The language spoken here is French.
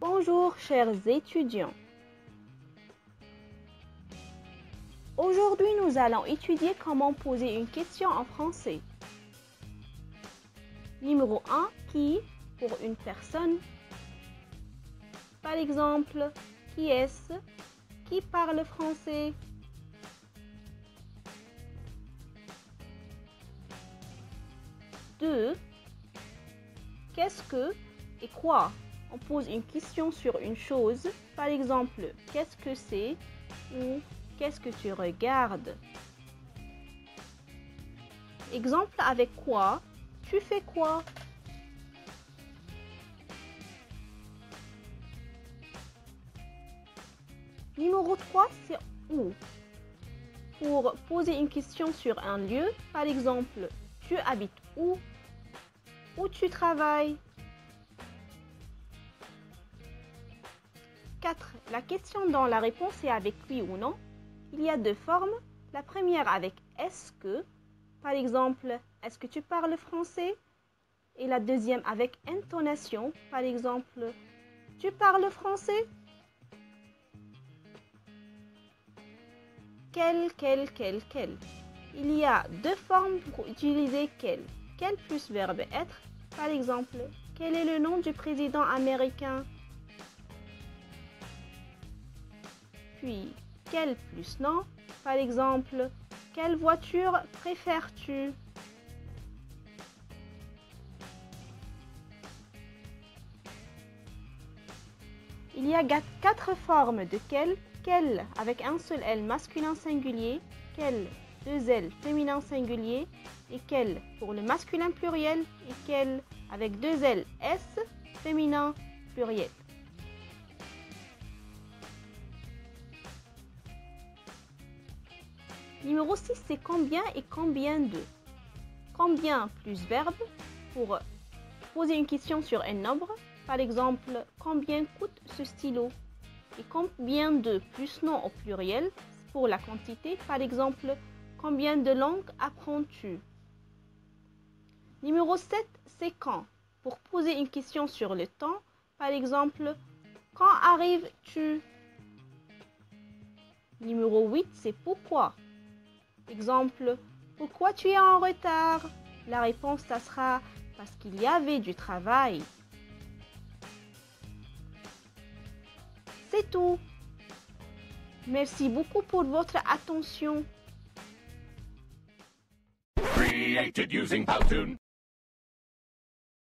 Bonjour chers étudiants. Aujourd'hui, nous allons étudier comment poser une question en français. Numéro 1, qui pour une personne. Par exemple, qui est-ce? Qui parle français? Deux, qu'est-ce que et quoi? On pose une question sur une chose. Par exemple, qu'est-ce que c'est? Ou qu'est-ce que tu regardes? Exemple avec quoi? Tu fais quoi? Numéro 3, c'est où? Pour poser une question sur un lieu, par exemple, tu habites où? Où tu travailles? 4. La question dans la réponse est avec oui ou non. Il y a deux formes. La première avec est-ce que, par exemple, est-ce que tu parles français? Et la deuxième avec intonation, par exemple, tu parles français? Quel. Il y a deux formes pour utiliser quel. Quel plus verbe être. Par exemple, quel est le nom du président américain? Puis, quel plus nom. Par exemple, quelle voiture préfères-tu? Il y a quatre formes de quel. Quel avec un seul L masculin singulier, quel deux L féminin singulier et quel pour le masculin pluriel et quel avec deux L S féminin pluriel. Numéro 6, c'est combien et combien de. Combien plus verbe pour poser une question sur un nombre. Par exemple, combien coûte ce stylo? Et combien de plus nom au pluriel pour la quantité. Par exemple, combien de langues apprends-tu? Numéro 7, c'est quand. Pour poser une question sur le temps. Par exemple, quand arrives-tu? Numéro 8, c'est pourquoi. Exemple, pourquoi tu es en retard? La réponse, ça sera parce qu'il y avait du travail. C'est tout. Merci beaucoup pour votre attention. Created using Powtoon.